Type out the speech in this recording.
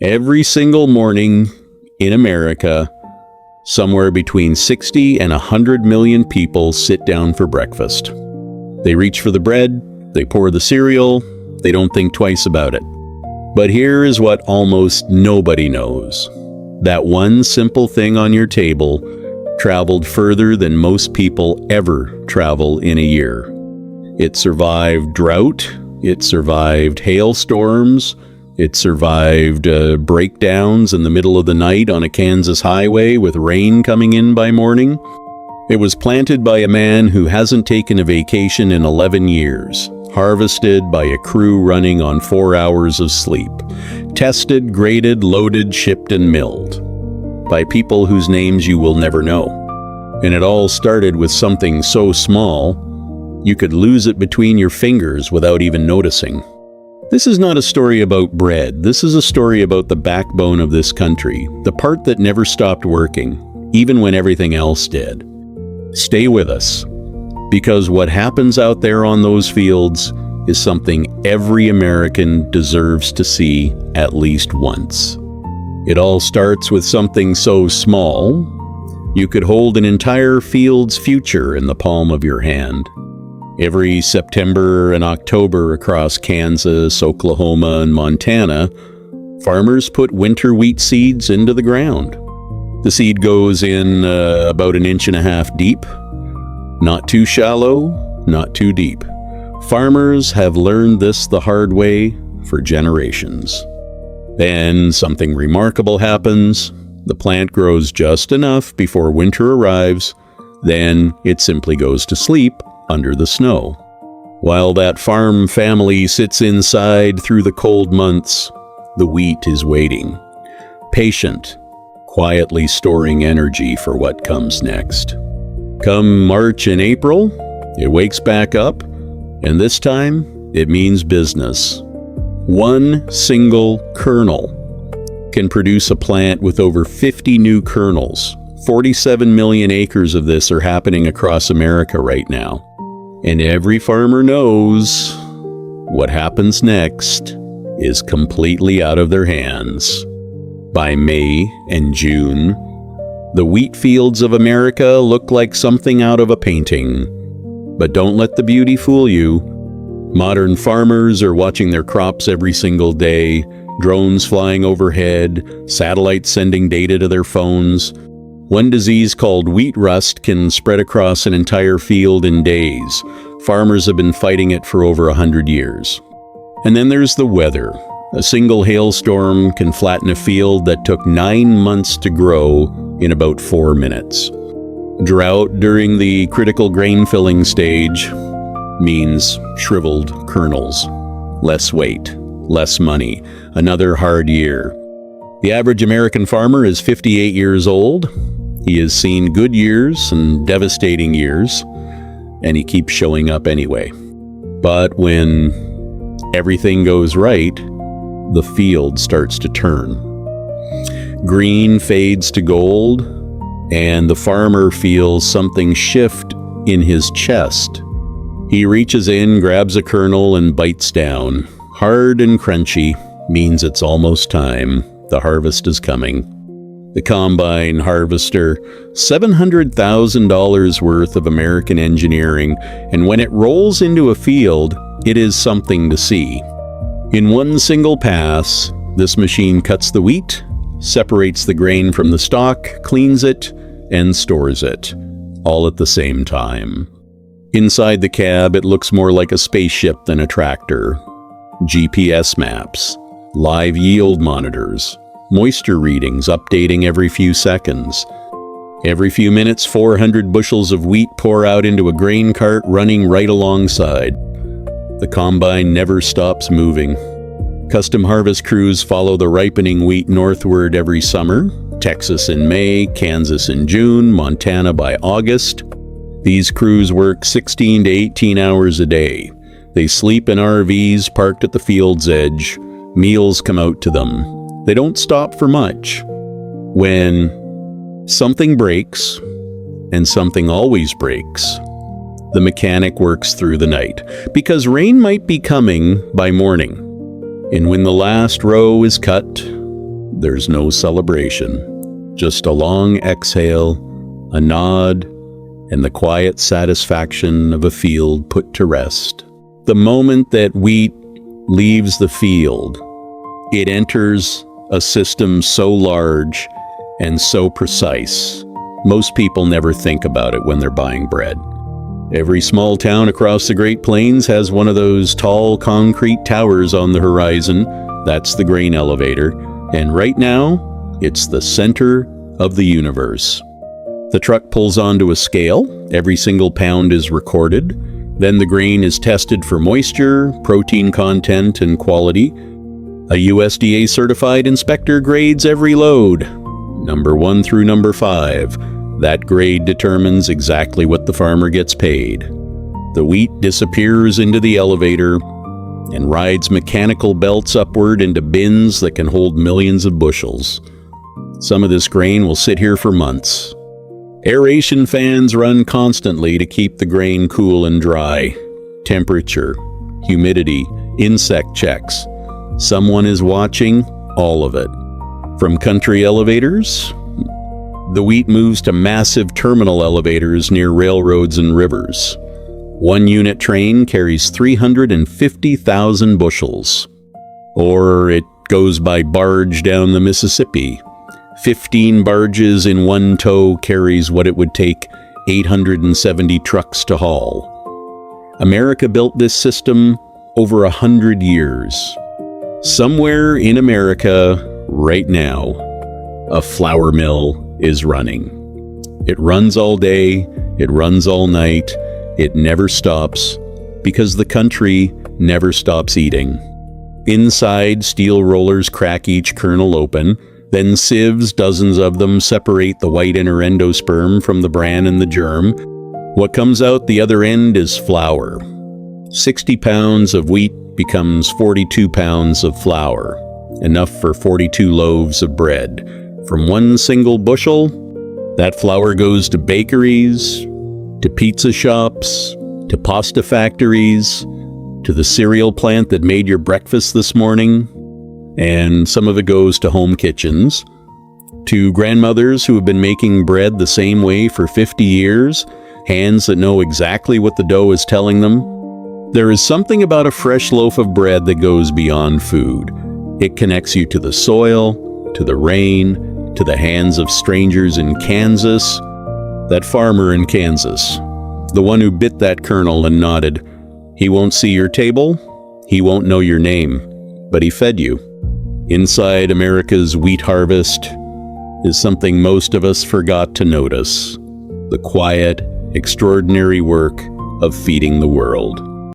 Every single morning in America, somewhere between 60 and 100 million people sit down for breakfast. They reach for the bread, they pour the cereal, they don't think twice about it. But here is what almost nobody knows. That one simple thing on your table traveled further than most people ever travel in a year. It survived drought, it survived hailstorms, it survived breakdowns in the middle of the night on a Kansas highway with rain coming in by morning. It was planted by a man who hasn't taken a vacation in 11 years, harvested by a crew running on 4 hours of sleep, tested, graded, loaded, shipped, and milled by people whose names you will never know. And it all started with something so small, you could lose it between your fingers without even noticing. This is not a story about bread. This is a story about the backbone of this country, the part that never stopped working, even when everything else did. Stay with us, because what happens out there on those fields is something every American deserves to see at least once. It all starts with something so small, you could hold an entire field's future in the palm of your hand. Every September and October across Kansas, Oklahoma, and Montana, farmers put winter wheat seeds into the ground. The seed goes in about 1.5 inches deep. Not too shallow, not too deep. Farmers have learned this the hard way for generations. Then something remarkable happens. The plant grows just enough before winter arrives. Then it simply goes to sleep under the snow. While that farm family sits inside through the cold months, the wheat is waiting, patient, quietly storing energy for what comes next. Come March and April, it wakes back up, and this time it means business. One single kernel can produce a plant with over 50 new kernels. 47 million acres of this are happening across America right now. And every farmer knows what happens next is completely out of their hands. By May and June, the wheat fields of America look like something out of a painting. But don't let the beauty fool you. Modern farmers are watching their crops every single day, drones flying overhead, satellites sending data to their phones. One disease called wheat rust can spread across an entire field in days. Farmers have been fighting it for over 100 years. And then there's the weather. A single hailstorm can flatten a field that took 9 months to grow in about 4 minutes. Drought during the critical grain filling stage means shriveled kernels, less weight, less money, another hard year. The average American farmer is 58 years old. He has seen good years and devastating years, and he keeps showing up anyway. But when everything goes right, the field starts to turn. Green fades to gold, and the farmer feels something shift in his chest. He reaches in, grabs a kernel, and bites down. Hard and crunchy means it's almost time. The harvest is coming. The combine harvester, $700,000 worth of American engineering, and when it rolls into a field, it is something to see. In one single pass, this machine cuts the wheat, separates the grain from the stalk, cleans it, and stores it, all at the same time. Inside the cab, it looks more like a spaceship than a tractor. GPS maps, live yield monitors, moisture readings updating every few seconds. Every few minutes, 400 bushels of wheat pour out into a grain cart running right alongside. The combine never stops moving. Custom harvest crews follow the ripening wheat northward every summer. Texas in May, Kansas in June, Montana by August. These crews work 16 to 18 hours a day. They sleep in RVs parked at the field's edge. Meals come out to them. They don't stop for much. When something breaks, and something always breaks, the mechanic works through the night, because rain might be coming by morning. And when the last row is cut, there's no celebration. Just a long exhale, a nod, and the quiet satisfaction of a field put to rest. The moment that wheat leaves the field, it enters a system so large and so precise, most people never think about it when they're buying bread. Every small town across the Great Plains has one of those tall concrete towers on the horizon. That's the grain elevator. And right now, it's the center of the universe. The truck pulls onto a scale. Every single pound is recorded. Then the grain is tested for moisture, protein content, and quality. A USDA certified inspector grades every load, number 1 through number 5. That grade determines exactly what the farmer gets paid. The wheat disappears into the elevator and rides mechanical belts upward into bins that can hold millions of bushels. Some of this grain will sit here for months. Aeration fans run constantly to keep the grain cool and dry. Temperature, humidity, insect checks. Someone is watching all of it. From country elevators, the wheat moves to massive terminal elevators near railroads and rivers. One unit train carries 350,000 bushels. Or it goes by barge down the Mississippi. 15 barges in one tow carries what it would take 870 trucks to haul. America built this system over 100 years. Somewhere in America, right now, a flour mill is running. It runs all day, it runs all night, it never stops, because the country never stops eating. Inside, steel rollers crack each kernel open, then sieves, dozens of them, separate the white inner endosperm from the bran and the germ. What comes out the other end is flour. 60 pounds of wheat becomes 42 pounds of flour, enough for 42 loaves of bread. From one single bushel, that flour goes to bakeries, to pizza shops, to pasta factories, to the cereal plant that made your breakfast this morning, and some of it goes to home kitchens, to grandmothers who have been making bread the same way for 50 years, hands that know exactly what the dough is telling them. There is something about a fresh loaf of bread that goes beyond food. It connects you to the soil, to the rain, to the hands of strangers in Kansas. That farmer in Kansas, the one who bit that kernel and nodded. He won't see your table, he won't know your name, but he fed you. Inside America's wheat harvest is something most of us forgot to notice: the quiet, extraordinary work of feeding the world.